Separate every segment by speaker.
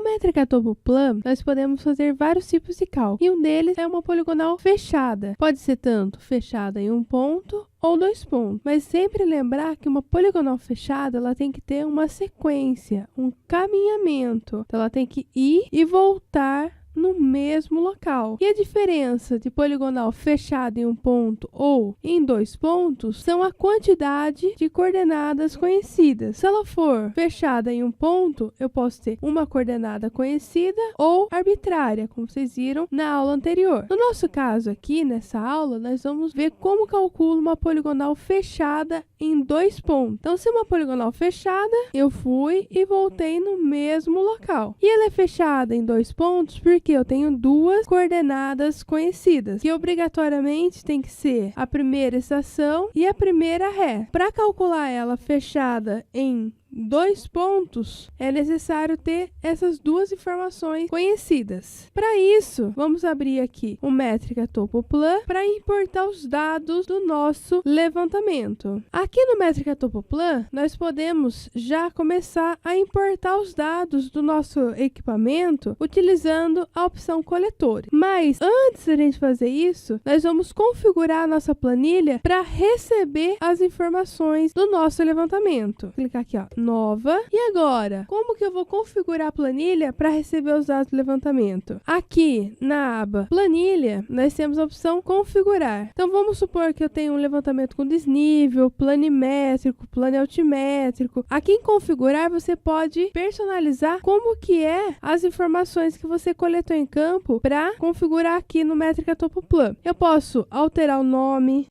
Speaker 1: métrica topo plan, nós podemos fazer vários tipos de cálculo, e um deles é uma poligonal fechada. Pode ser tanto fechada em um ponto ou 2 pontos, mas sempre lembrar que uma poligonal fechada, ela tem que ter uma sequência, um caminhamento. Então, ela tem que ir e voltar no mesmo local. E a diferença de poligonal fechada em um ponto ou em 2 pontos são a quantidade de coordenadas conhecidas. Se ela for fechada em um ponto, eu posso ter uma coordenada conhecida ou arbitrária, como vocês viram na aula anterior. No nosso caso aqui, nessa aula, nós vamos ver como calcula uma poligonal fechada em 2 pontos. Então, se uma poligonal fechada, eu fui e voltei no mesmo local. E ela é fechada em 2 pontos porque eu tenho duas coordenadas conhecidas, que obrigatoriamente tem que ser a primeira estação e a primeira ré. Para calcular ela fechada em 2 pontos, é necessário ter essas duas informações conhecidas. Para isso, vamos abrir aqui o métrica topo plan para importar os dados do nosso levantamento. Aqui no métrica topo plan, nós podemos já começar a importar os dados do nosso equipamento utilizando a opção coletores. Mas antes da gente fazer isso, nós vamos configurar a nossa planilha para receber as informações do nosso levantamento. Clicar aqui, ó, nova. E agora, como que eu vou configurar a planilha para receber os dados do levantamento? Aqui na aba planilha, nós temos a opção configurar. Então vamos supor que eu tenho um levantamento com desnível, planimétrico, plano altimétrico. Aqui em configurar, você pode personalizar como que é as informações que você coletou em campo para configurar aqui no métrica topo plan. Eu posso alterar o nome,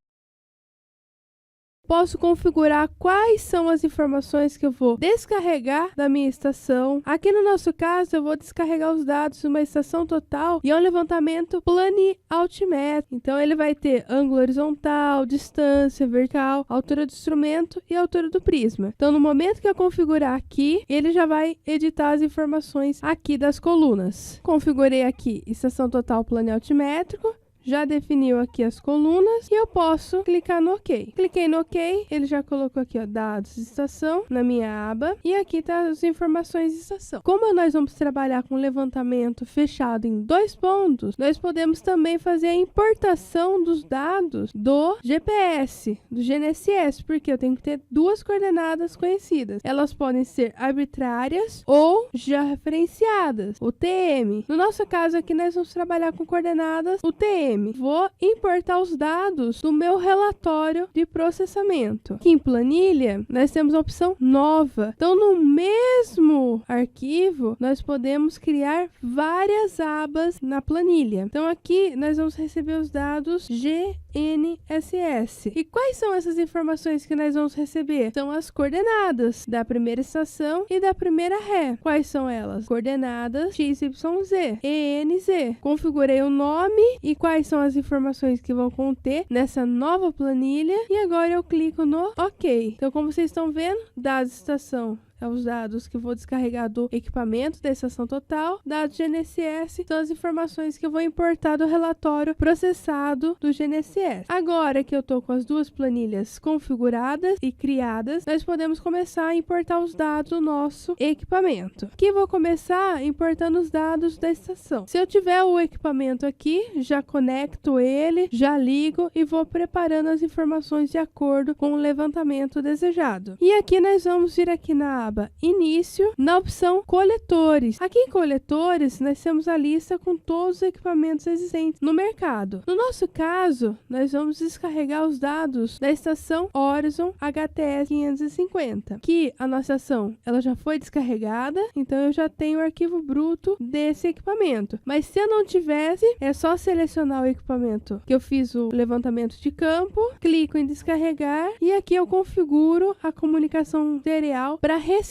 Speaker 1: posso configurar quais são as informações que eu vou descarregar da minha estação. Aqui no nosso caso, eu vou descarregar os dados de uma estação total e é um levantamento plani-altimétrico. Então, ele vai ter ângulo horizontal, distância, vertical, altura do instrumento e altura do prisma. Então, no momento que eu configurar aqui, ele já vai editar as informações aqui das colunas. Configurei aqui estação total plani-altimétrico. Já definiu aqui as colunas e eu posso clicar no OK. Cliquei no OK, ele já colocou aqui, ó, dados de estação na minha aba e aqui tá as informações de estação. Como nós vamos trabalhar com levantamento fechado em 2 pontos, nós podemos também fazer a importação dos dados do GPS, do GNSS, porque eu tenho que ter duas coordenadas conhecidas. Elas podem ser arbitrárias ou já referenciadas, UTM. No nosso caso aqui, nós vamos trabalhar com coordenadas UTM. Vou importar os dados do meu relatório de processamento. Aqui em planilha, nós temos a opção nova. Então, no mesmo arquivo, nós podemos criar várias abas na planilha. Então, aqui nós vamos receber os dados GNSS. E quais são essas informações que nós vamos receber? São as coordenadas da primeira estação e da primeira ré. Quais são elas? Coordenadas XYZ, ENZ. Configurei o nome e quais são as informações que vão conter nessa nova planilha. E agora eu clico no OK. Então, como vocês estão vendo, dados de estação é os dados que eu vou descarregar do equipamento da estação total. Dados GNSS são as informações que eu vou importar do relatório processado do GNSS. Agora que eu estou com as duas planilhas configuradas e criadas, nós podemos começar a importar os dados do nosso equipamento. Aqui eu vou começar importando os dados da estação. Se eu tiver o equipamento aqui, já conecto ele, já ligo e vou preparando as informações de acordo com o levantamento desejado. E aqui nós vamos vir aqui na aba Início, na opção Coletores. Aqui em Coletores, nós temos a lista com todos os equipamentos existentes no mercado. No nosso caso, nós vamos descarregar os dados da estação Horizon HTS 550, que a nossa estação ela já foi descarregada, então eu já tenho o arquivo bruto desse equipamento. Mas se eu não tivesse, é só selecionar o equipamento que eu fiz o levantamento de campo, clico em descarregar e aqui eu configuro a comunicação serial para receber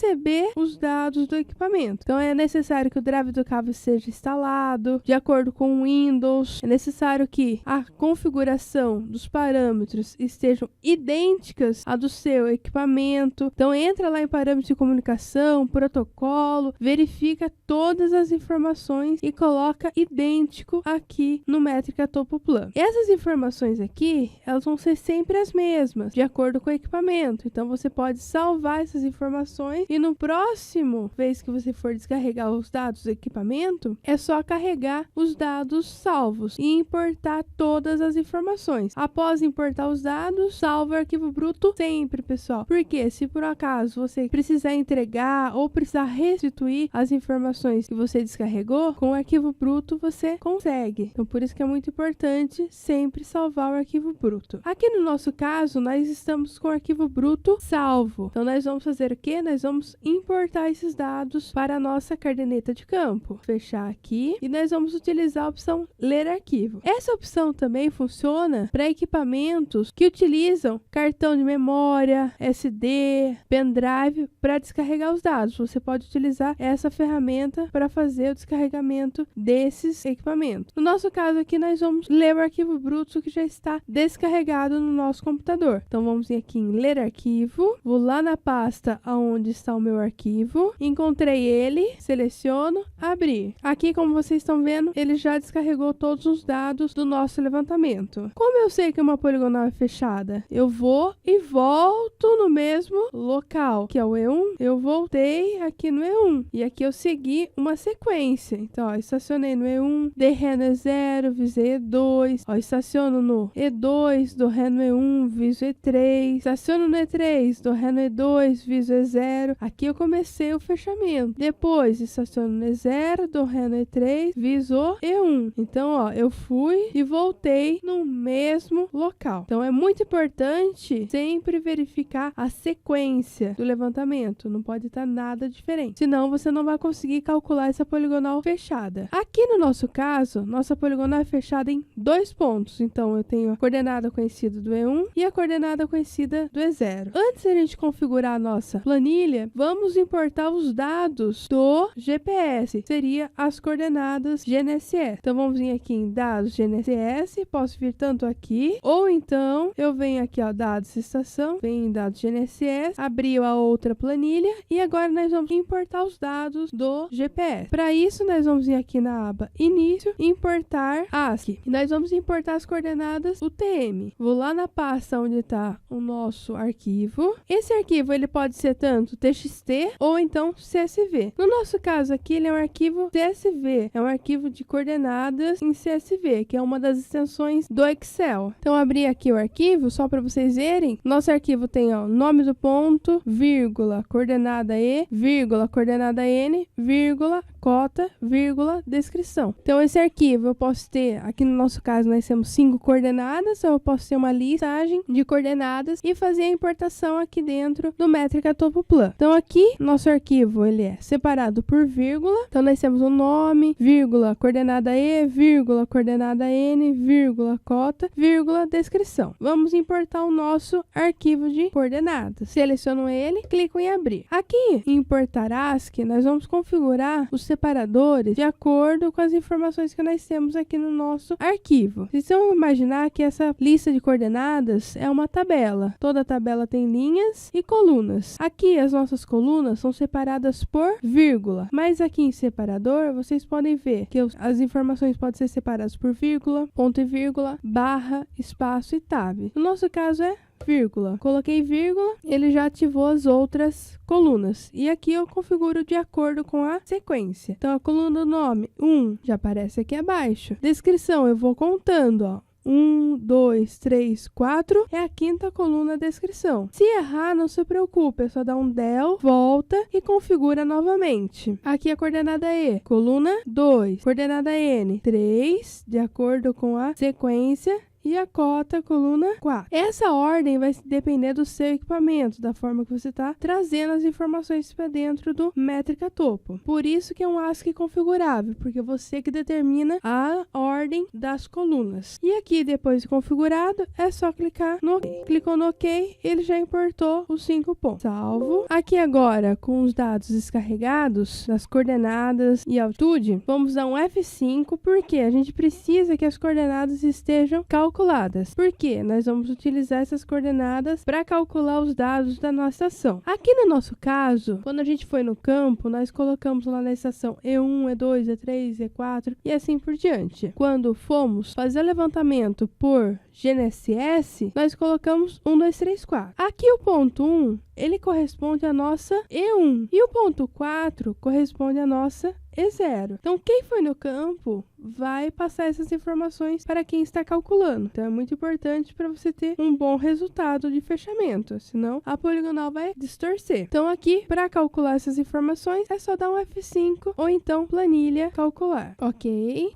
Speaker 1: os dados do equipamento. Então é necessário que o drive do cabo seja instalado de acordo com o Windows. É necessário que a configuração dos parâmetros estejam idênticas à do seu equipamento. Então entra lá em parâmetros de comunicação, protocolo, verifica todas as informações e coloca idêntico aqui no métrica topo plan. Essas informações aqui, elas vão ser sempre as mesmas, de acordo com o equipamento. Então você pode salvar essas informações informações e no próximo vez que você for descarregar os dados do equipamento, é só carregar os dados salvos e importar todas as informações. Após importar os dados, salva o arquivo bruto sempre, pessoal. Porque se por acaso você precisar entregar ou precisar restituir as informações que você descarregou, com o arquivo bruto você consegue. Então por isso que é muito importante sempre salvar o arquivo bruto. Aqui no nosso caso, nós estamos com o arquivo bruto salvo. Então nós vamos fazer o quê? Nós vamos importar esses dados para a nossa caderneta de campo. Fechar aqui e nós vamos utilizar a opção ler arquivo. Essa opção também funciona para equipamentos que utilizam cartão de memória, SD, pendrive para descarregar os dados. Você pode utilizar essa ferramenta para fazer o descarregamento desses equipamentos. No nosso caso aqui, nós vamos ler o arquivo bruto que já está descarregado no nosso computador. Então vamos vir aqui em ler arquivo, vou lá na pasta onde está o meu arquivo, encontrei ele, seleciono, abrir. Aqui, como vocês estão vendo, ele já descarregou todos os dados do nosso levantamento. Como eu sei que uma poligonal é fechada, eu vou e volto no mesmo local, que é o E1. Eu voltei aqui no E1 e aqui eu segui uma sequência. Então, ó, estacionei no E1, dei ré no E0, visei E2, ó, estaciono no E2, dou ré no E1, viso E3, estaciono no E3, dou ré no E2, viso E0. Aqui eu comecei o fechamento. Depois, estaciono no E0, dou ré no E3, viso E1. Então, ó, eu fui e voltei no mesmo local. Então, é muito importante sempre verificar a sequência do levantamento. Não pode estar nada diferente. Senão, você não vai conseguir calcular essa poligonal fechada. Aqui no nosso caso, nossa poligonal é fechada em 2 pontos. Então, eu tenho a coordenada conhecida do E1 e a coordenada conhecida do E0. Antes de a gente configurar a nossa planilha, vamos importar os dados do GPS. Seria as coordenadas GNSS. Então, vamos vir aqui em dados GNSS. Posso vir tanto aqui, ou então eu venho aqui, ó, dados estação, venho em dados GNSS, abriu a outra planilha e agora nós vamos importar os dados do GPS. Para isso, nós vamos vir aqui na aba Início, importar ASCII. E nós vamos importar as coordenadas UTM. Vou lá na pasta onde está o nosso arquivo. Esse arquivo ele pode ser tanto TXT ou então CSV. No nosso caso aqui, ele é um arquivo CSV. É um arquivo de coordenadas em CSV, que é uma das extensões do Excel. Então, abri aqui o arquivo, só para vocês verem. Nosso arquivo tem, ó, nome do ponto, vírgula, coordenada E, vírgula, coordenada N, vírgula, cota, vírgula, descrição. Então, esse arquivo eu posso ter, aqui no nosso caso, nós temos 5 coordenadas, ou eu posso ter uma listagem de coordenadas e fazer a importação aqui dentro do Métrica Topoplan. Então, aqui, nosso arquivo, ele é separado por vírgula. Então, nós temos o nome, vírgula, coordenada E, vírgula, coordenada N, vírgula, cota, vírgula, descrição. Vamos importar o nosso arquivo de coordenadas. Seleciono ele, clico em abrir. Aqui, em importar ASCII, nós vamos configurar os separadores de acordo com as informações que nós temos aqui no nosso arquivo. Vocês vão imaginar que essa lista de coordenadas é uma tabela. Toda tabela tem linhas e colunas. Aqui as nossas colunas são separadas por vírgula, mas aqui em separador vocês podem ver que as informações podem ser separadas por vírgula, ponto e vírgula, barra, espaço e tab. No nosso caso é vírgula. Coloquei vírgula, ele já ativou as outras colunas. E aqui eu configuro de acordo com a sequência. Então, a coluna do nome 1 já aparece aqui abaixo. Descrição, eu vou contando, ó. 1, 2, 3, 4 é a 5ª coluna descrição. Se errar, não se preocupe, é só dar um del, volta e configura novamente. Aqui a coordenada E, coluna 2, coordenada N, 3, de acordo com a sequência. E a cota, coluna 4. Essa ordem vai depender do seu equipamento, da forma que você está trazendo as informações para dentro do Métrica Topo. Por isso que é um ASCII configurável, porque você que determina a ordem das colunas. E aqui, depois de configurado, é só clicar no OK. Clicou no OK, ele já importou os 5 pontos. Salvo. Aqui agora, com os dados descarregados, das coordenadas e altitude, vamos dar um F5, porque a gente precisa que as coordenadas estejam calculadas calculadas. Por quê? Nós vamos utilizar essas coordenadas para calcular os dados da nossa estação. Aqui no nosso caso, quando a gente foi no campo, nós colocamos lá na estação E1, E2, E3, E4 e assim por diante. Quando fomos fazer o levantamento por GNSS, nós colocamos 1, 2, 3, 4. Aqui o ponto 1, ele corresponde à nossa E1 e o ponto 4 corresponde à nossa E0. Então, quem foi no campo vai passar essas informações para quem está calculando. Então, é muito importante para você ter um bom resultado de fechamento, senão a poligonal vai distorcer. Então, aqui, para calcular essas informações, é só dar um F5 ou então planilha calcular. Ok.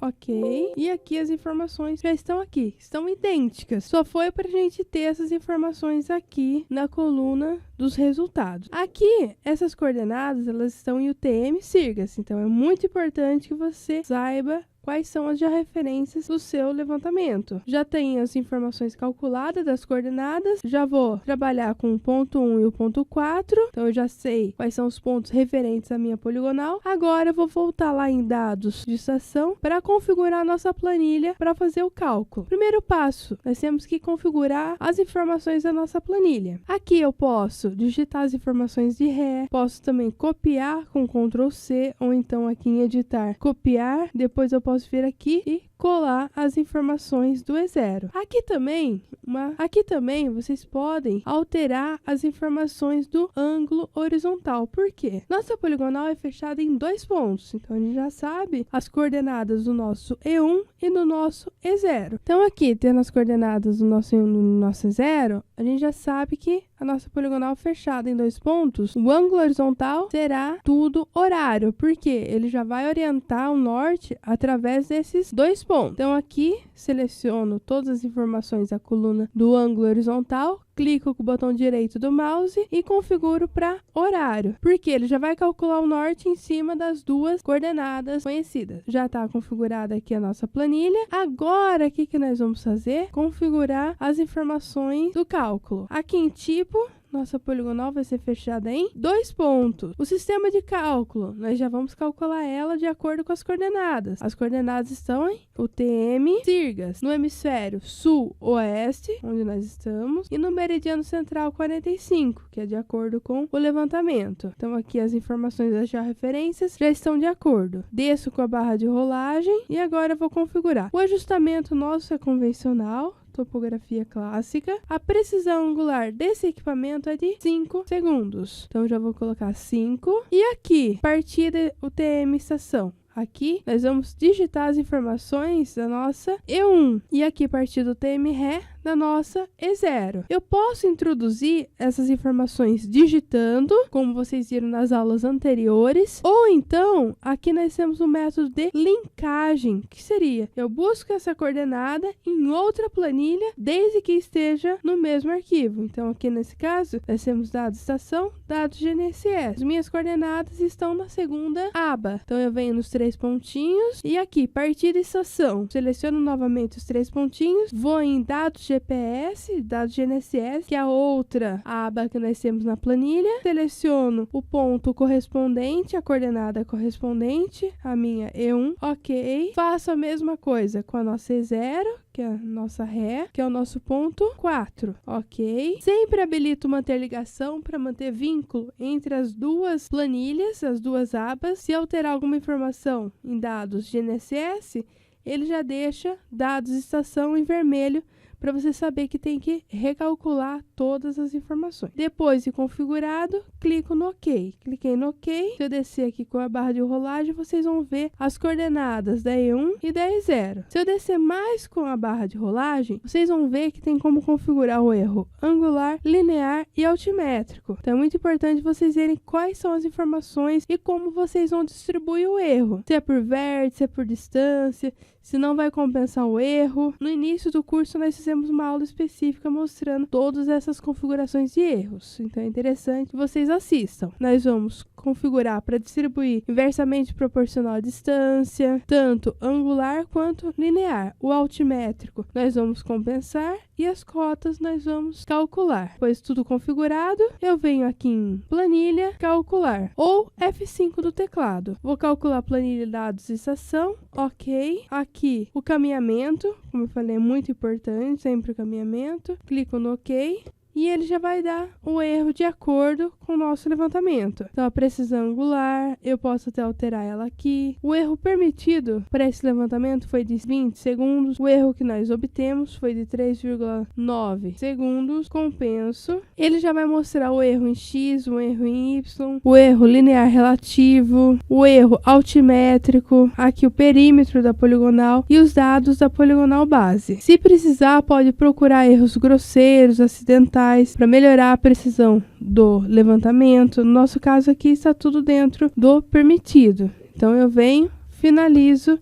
Speaker 1: E aqui as informações já estão aqui, estão idênticas. Só foi para a gente ter essas informações aqui na coluna dos resultados. Aqui, essas coordenadas, elas estão em UTM Sirgas. Então, é muito importante que você saiba quais são as referências do seu levantamento. Já tem as informações calculadas das coordenadas, já vou trabalhar com o ponto 1 e o ponto 4, então eu já sei quais são os pontos referentes à minha poligonal. Agora eu vou voltar lá em dados de estação para configurar a nossa planilha para fazer o cálculo. Primeiro passo, nós temos que configurar as informações da nossa planilha. Aqui eu posso digitar as informações de ré, posso também copiar com Ctrl C, ou então aqui em editar, copiar, depois eu posso vir aqui e colar as informações do E0. Aqui também vocês podem alterar as informações do ângulo horizontal. Por quê? Nossa poligonal é fechada em 2 pontos, então a gente já sabe as coordenadas do nosso E1 e do nosso E0. Então aqui, tendo as coordenadas do nosso E1 e do nosso E0, a gente já sabe que a nossa poligonal fechada em 2 pontos, o ângulo horizontal será tudo horário, porque ele já vai orientar o norte através desses 2 pontos. Então aqui seleciono todas as informações da coluna do ângulo horizontal, clico com o botão direito do mouse e configuro para horário, porque ele já vai calcular o norte em cima das 2 coordenadas conhecidas. Já está configurada aqui a nossa planilha. Agora, o que nós vamos fazer? Configurar as informações do cálculo. Aqui em tipo, nossa poligonal vai ser fechada em 2 pontos. O sistema de cálculo, nós já vamos calcular ela de acordo com as coordenadas. As coordenadas estão em UTM Sirgas, no hemisfério sul-oeste, onde nós estamos, e no meridiano central 45, que é de acordo com o levantamento. Então aqui as informações das referências já estão de acordo. Desço com a barra de rolagem e agora eu vou configurar. O ajustamento nosso é convencional, topografia clássica. A precisão angular desse equipamento é de 5 segundos. Então, já vou colocar 5. E aqui, partida UTM estação. Aqui, nós vamos digitar as informações da nossa E1. E aqui, partida UTM Ré, da nossa E0. Eu posso introduzir essas informações digitando, como vocês viram nas aulas anteriores, ou então, aqui nós temos um método de linkagem, que seria, eu busco essa coordenada em outra planilha, desde que esteja no mesmo arquivo. Então, aqui nesse caso, nós temos dados estação, dados GNSS. As minhas coordenadas estão na segunda aba. Então, eu venho nos 3 pontinhos, e aqui, partida estação. Seleciono novamente os 3 pontinhos, vou em dados GPS, dados GNSS, que é a outra aba que nós temos na planilha. Seleciono o ponto correspondente, a coordenada correspondente, a minha E1, ok. Faço a mesma coisa com a nossa E0, que é a nossa ré, que é o nosso ponto 4, ok. Sempre habilito manter ligação para manter vínculo entre as 2 planilhas, as 2 abas. Se alterar alguma informação em dados GNSS, ele já deixa dados estação em vermelho, para você saber que tem que recalcular todas as informações. Depois de configurado, clico no OK. Cliquei no OK. Se eu descer aqui com a barra de rolagem, vocês vão ver as coordenadas da E1 e da E0. Se eu descer mais com a barra de rolagem, vocês vão ver que tem como configurar o erro angular, linear e altimétrico. Então é muito importante vocês verem quais são as informações e como vocês vão distribuir o erro. Se é por vértice, se é por distância, se não vai compensar o erro. No início do curso, nós fizemos uma aula específica mostrando todas essas configurações de erros. Então, é interessante que vocês assistam. Nós vamos configurar para distribuir inversamente proporcional à distância, tanto angular quanto linear. O altimétrico, nós vamos compensar. e as cotas nós vamos calcular. Depois tudo configurado, eu venho aqui em planilha, calcular, ou F5 do teclado. Vou calcular planilha, dados e estação, ok. Aqui o caminhamento, como eu falei, é muito importante, sempre o caminhamento. Clico no ok. E ele já vai dar o erro de acordo com o nosso levantamento. Então, a precisão angular, eu posso até alterar ela aqui. O erro permitido para esse levantamento foi de 20 segundos. O erro que nós obtemos foi de 3,9 segundos. Compenso. Ele já vai mostrar o erro em X, o erro em Y, o erro linear relativo, o erro altimétrico, aqui o perímetro da poligonal e os dados da poligonal base. Se precisar, pode procurar erros grosseiros, acidentais, para melhorar a precisão do levantamento. No nosso caso aqui está tudo dentro do permitido. Então eu venho, finalizo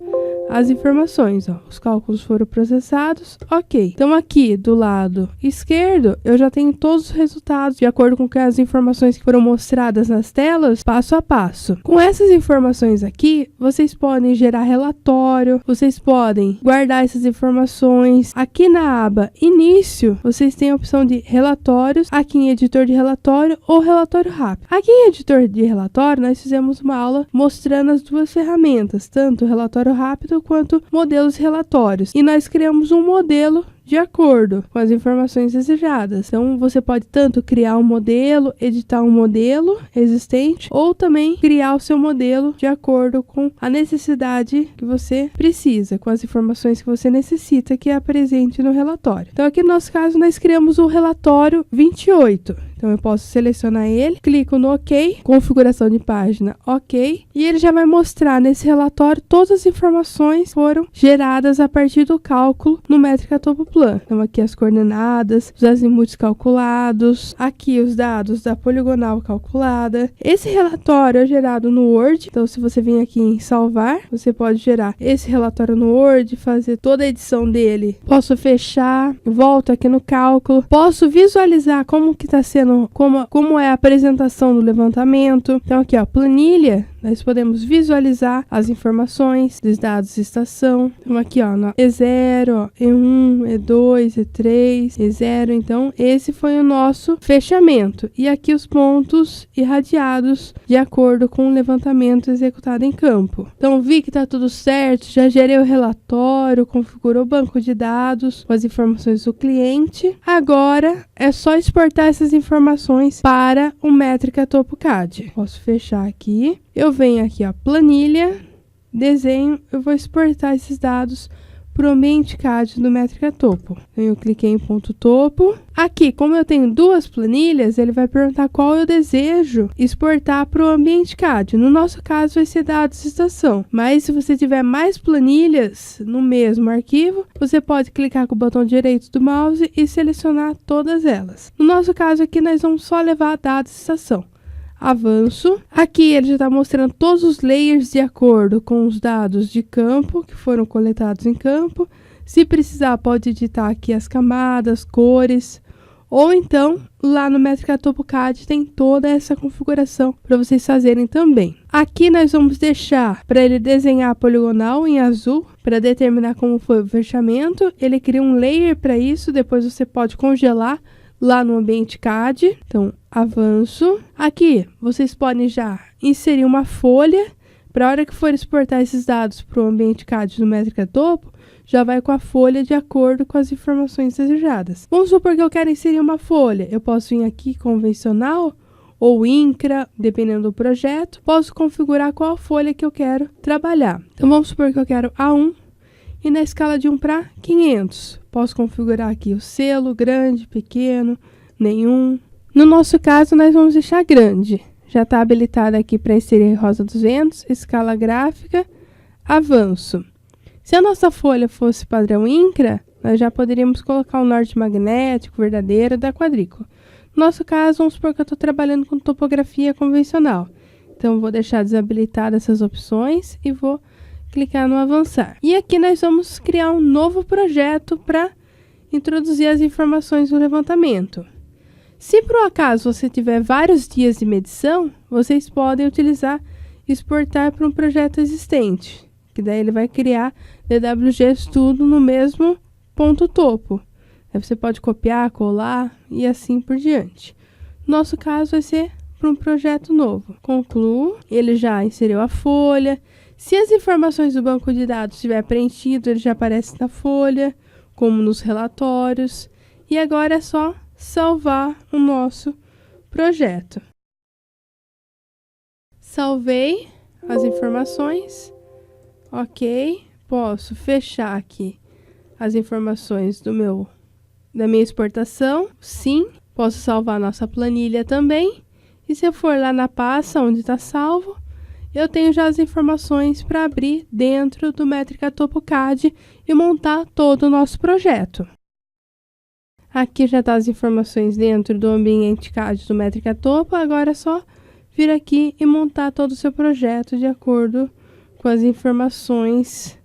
Speaker 1: as informações, ó. Os cálculos foram processados, ok. Então aqui do lado esquerdo eu já tenho todos os resultados de acordo com as informações que foram mostradas nas telas, passo a passo. Com essas informações aqui, vocês podem gerar relatório, vocês podem guardar essas informações. Aqui na aba início, vocês têm a opção de relatórios, aqui em editor de relatório ou relatório rápido. Aqui em editor de relatório, nós fizemos uma aula mostrando as duas ferramentas, tanto o relatório rápido quanto modelos relatórios. E nós criamos um modelo de acordo com as informações desejadas. Então, você pode tanto criar um modelo, editar um modelo existente, ou também criar o seu modelo de acordo com a necessidade que você precisa, com as informações que você necessita que é presente no relatório. Então, aqui no nosso caso, nós criamos o relatório 28. Então, eu posso selecionar ele, clico no OK, configuração de página OK, e ele já vai mostrar nesse relatório todas as informações que foram geradas a partir do cálculo no Métrica Topo Plan. Então, aqui as coordenadas, os azimuths calculados, aqui os dados da poligonal calculada. Esse relatório é gerado no Word, então se você vir aqui em salvar, você pode gerar esse relatório no Word, fazer toda a edição dele. Posso fechar, volto aqui no cálculo, posso visualizar como que está sendo, como é a apresentação do levantamento. Então aqui, ó, planilha, nós podemos visualizar as informações dos dados de estação. Então aqui, ó, no E0, ó, E1, E2, E3, E0. Então esse foi o nosso fechamento. E aqui os pontos irradiados de acordo com o levantamento executado em campo. Então vi que tá tudo certo, já gerei o relatório, configurou o banco de dados com as informações do cliente. Agora é só exportar essas informações para o Métrica Topo CAD. Posso fechar aqui. Eu venho aqui, ó, planilha, desenho, eu vou exportar esses dados para o ambiente CAD do Métrica Topo. Então, eu cliquei em ponto topo. Aqui, como eu tenho duas planilhas, ele vai perguntar qual eu desejo exportar para o ambiente CAD. No nosso caso, vai ser dados de estação. Mas se você tiver mais planilhas no mesmo arquivo, você pode clicar com o botão direito do mouse e selecionar todas elas. No nosso caso aqui, nós vamos só levar dados de estação. Avanço. Aqui ele já está mostrando todos os layers de acordo com os dados de campo que foram coletados em campo. Se precisar, pode editar aqui as camadas, cores. Ou então, lá no Métrica Topo CAD tem toda essa configuração para vocês fazerem também. Aqui nós vamos deixar para ele desenhar a poligonal em azul para determinar como foi o fechamento. Ele cria um layer para isso, depois você pode congelar lá no ambiente CAD. Então, avanço. Aqui, vocês podem já inserir uma folha. Para a hora que for exportar esses dados para o ambiente CAD do Métrica Topo, já vai com a folha de acordo com as informações desejadas. Vamos supor que eu quero inserir uma folha. Eu posso vir aqui, convencional, ou INCRA, dependendo do projeto. Posso configurar qual folha que eu quero trabalhar. Então, vamos supor que eu quero A1. E na escala de 1 para 500, posso configurar aqui o selo, grande, pequeno, nenhum. No nosso caso, nós vamos deixar grande. Já está habilitado aqui para inserir rosa 200, escala gráfica, avanço. Se a nossa folha fosse padrão INCRA, nós já poderíamos colocar o norte magnético, verdadeiro, da quadrícula. No nosso caso, vamos supor que eu estou trabalhando com topografia convencional. Então, vou deixar desabilitadas essas opções e vou clicar no avançar. E aqui nós vamos criar um novo projeto para introduzir as informações do levantamento. Se por um acaso você tiver vários dias de medição, vocês podem utilizar exportar para um projeto existente, que daí ele vai criar DWG Studio no mesmo ponto topo. Aí você pode copiar, colar e assim por diante. Nosso caso vai ser para um projeto novo. Concluo, ele já inseriu a folha. Se as informações do banco de dados estiver preenchido, ele já aparece na folha, como nos relatórios. E agora é só salvar o nosso projeto. Salvei as informações. Ok, posso fechar aqui as informações da minha exportação. Sim, posso salvar nossa planilha também. E se eu for lá na pasta onde está salvo, eu tenho já as informações para abrir dentro do Métrica Topo CAD e montar todo o nosso projeto. Aqui já está as informações dentro do ambiente CAD do Métrica Topo. Agora é só vir aqui e montar todo o seu projeto de acordo com as informações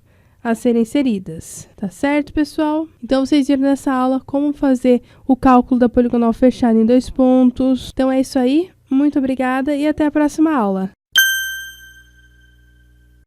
Speaker 1: a serem inseridas. Tá certo, pessoal? Então, vocês viram nessa aula como fazer o cálculo da poligonal fechada em 2 pontos. Então, é isso aí. Muito obrigada e até a próxima aula.